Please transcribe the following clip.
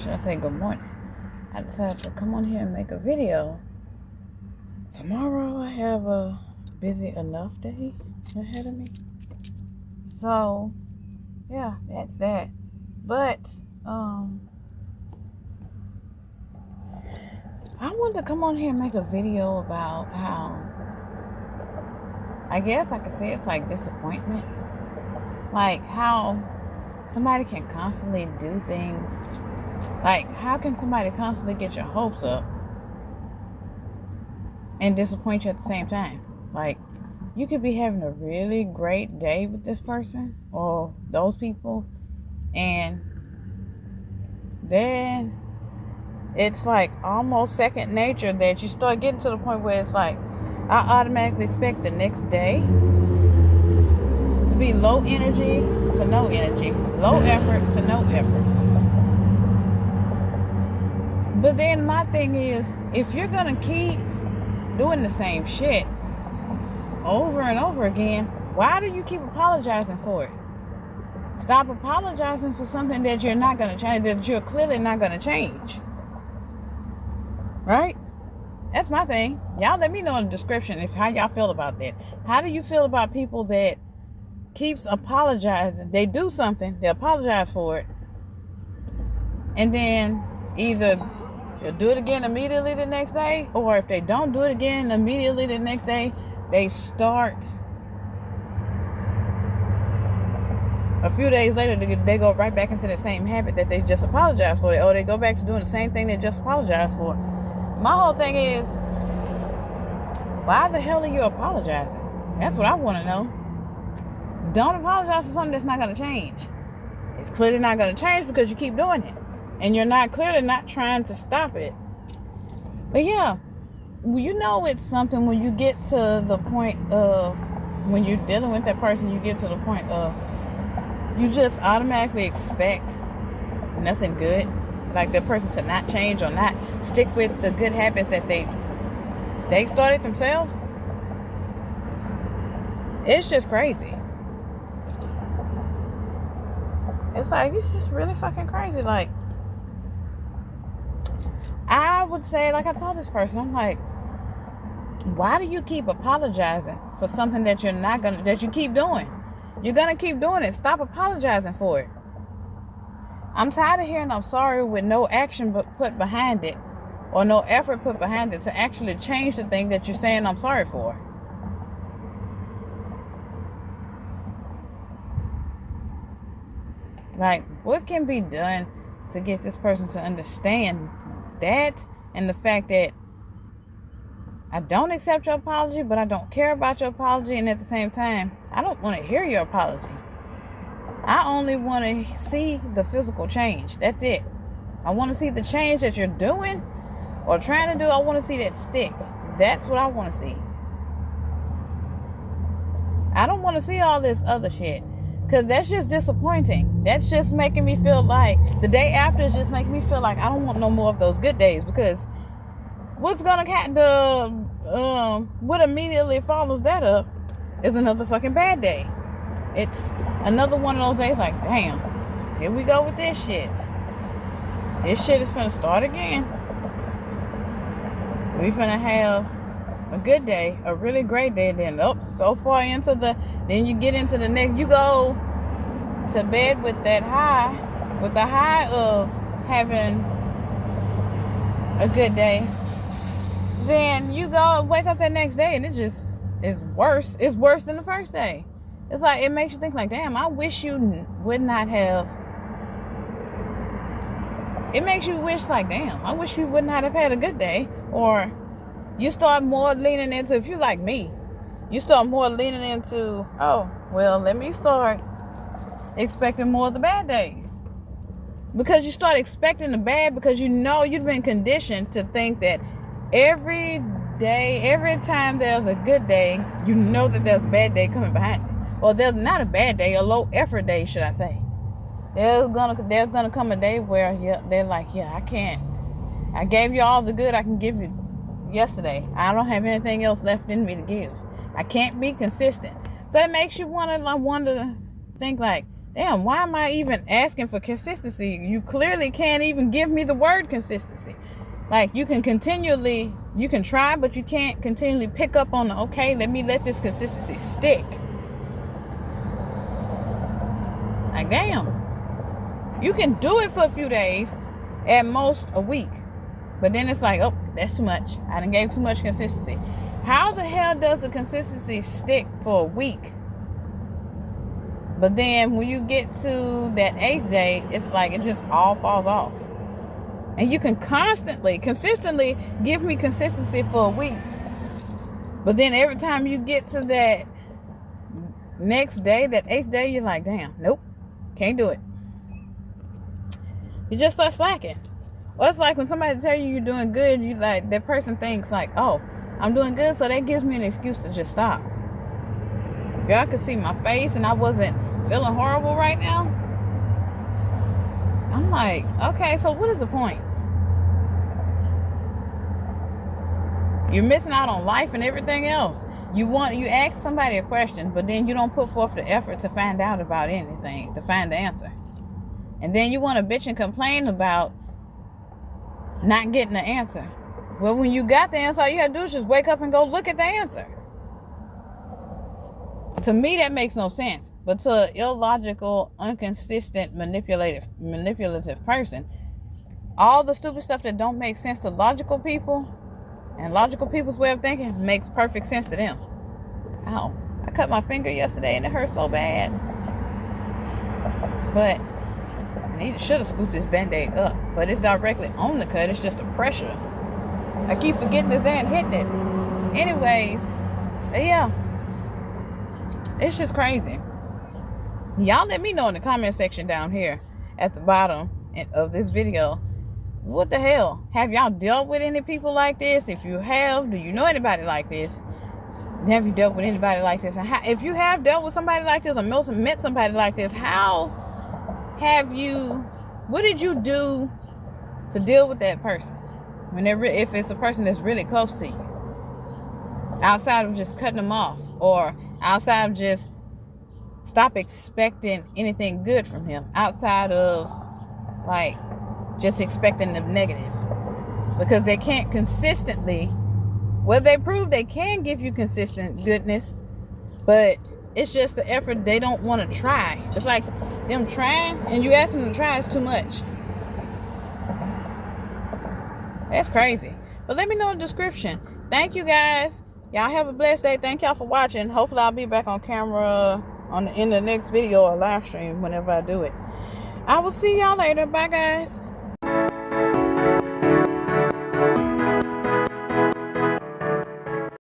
should I say good morning. I decided to come on here and make a video. Tomorrow I have a busy enough day ahead of me. So, yeah, that's that. But, I wanted to come on here and make a video about how, I guess I could say it's like disappointment. Like how somebody can constantly do things. Like, how can somebody constantly get your hopes up and disappoint you at the same time? Like, you could be having a really great day with this person or those people, and then it's like almost second nature that you start getting to the point where it's like, I automatically expect the next day to be low energy to no energy, low effort to no effort. But then my thing is, if you're gonna keep doing the same shit over and over again, why do you keep apologizing for it? Stop apologizing for something that you're not gonna change, that you're clearly not gonna change. Right? That's my thing. Y'all let me know in the description how y'all feel about that. How do you feel about people that keeps apologizing? They do something, they apologize for it, and then either they'll do it again immediately the next day, or if they don't do it again immediately the next day, they start a few days later, they go right back into the same habit that they just apologized for, or they go back to doing the same thing they just apologized for. My whole thing is, why the hell are you apologizing? That's what I want to know. Don't apologize for something that's not going to change. It's clearly not going to change because you keep doing it, and you're clearly not trying to stop it. But yeah, you know, it's something when you get to the point of, when you're dealing with that person, you get to the point of, you just automatically expect nothing good, like the person to not change or not stick with the good habits that they started themselves. It's just crazy. It's like, it's just really fucking crazy. Like, I would say, like I told this person, I'm like, why do you keep apologizing for something that that you keep doing? You're gonna keep doing it. Stop apologizing for it. I'm tired of hearing I'm sorry with no action put behind it, or no effort put behind it to actually change the thing that you're saying I'm sorry for. Like, what can be done to get this person to understand that, and the fact that I don't accept your apology, but I don't care about your apology, and at the same time, I don't want to hear your apology. I only want to see the physical change. That's it. I want to see the change that you're doing or trying to do. I want to see that stick. That's what I want to see. I don't want to see all this other shit, because that's just disappointing. That's just making me feel like the day after is just making me feel like I don't want no more of those good days, because what's gonna what immediately follows that up is another fucking bad day. It's another one of those days like, damn, here we go with this shit. This shit is finna start again. We finna have a good day, a really great day, then so far into then you get into the next, you go to bed with the high of having a good day. Then you go wake up that next day and it just is worse. It's worse than the first day. It's like, it makes you think like, damn, I wish you would not have. It makes you wish like, damn, I wish you would not have had a good day. Or you start more leaning into, if you like me, you start more leaning into, oh, well, let me start expecting more of the bad days. Because you start expecting the bad, because you know you've been conditioned to think that every day, every time there's a good day, you know that there's a bad day coming behind it. Or there's not a bad day, a low effort day, should I say. There's gonna come a day where they're like, I can't. I gave you all the good I can give you yesterday. I don't have anything else left in me to give. I can't be consistent. So it makes you want to think like, damn, why am I even asking for consistency? You clearly can't even give me the word consistency. Like, you can try, but you can't continually pick up on okay, let this consistency stick. Like, damn. You can do it for a few days, at most a week. But then it's like, oh, that's too much. I done gave too much consistency. How the hell does the consistency stick for a week? But then when you get to that 8th day, it's like it just all falls off. And you can consistently give me consistency for a week. But then every time you get to that next day, that 8th day, you're like, damn, nope, can't do it. You just start slacking. Well, it's like when somebody tell you you're doing good, you like, that person thinks like, oh, I'm doing good, so that gives me an excuse to just stop. If y'all could see my face and I wasn't feeling horrible right now, I'm like, okay, so what is the point? You're missing out on life and everything else. You ask somebody a question, but then you don't put forth the effort to find out about anything, to find the answer. And then you want to bitch and complain about not getting the answer. Well, when you got the answer, all you have to do is just wake up and go look at the answer. To me, that makes no sense. But to an illogical, inconsistent, manipulative person, all the stupid stuff that don't make sense to logical people and logical people's way of thinking makes perfect sense to them. Ow. I cut my finger yesterday and it hurt so bad. But I should have scooped this Band-Aid up. But it's directly on the cut. It's just a pressure. I keep forgetting this and hitting it. Anyways, yeah. It's just crazy. Y'all let me know in the comment section down here at the bottom of this video. What the hell? Have y'all dealt with any people like this? If you have, do you know anybody like this? Have you dealt with anybody like this? And if you have dealt with somebody like this or met somebody like this, what did you do to deal with that person? If it's a person that's really close to you. Outside of just cutting them off, or outside of just stop expecting anything good from him, outside of like just expecting the negative, because they can't consistently, well, they prove they can give you consistent goodness, but it's just the effort they don't want to try. It's like them trying and you ask them to try is too much. That's crazy. But let me know in the description. Thank you guys. Y'all have a blessed day. Thank y'all for watching. Hopefully I'll be back on camera in the next video or live stream whenever I do it. I will see y'all later. Bye guys.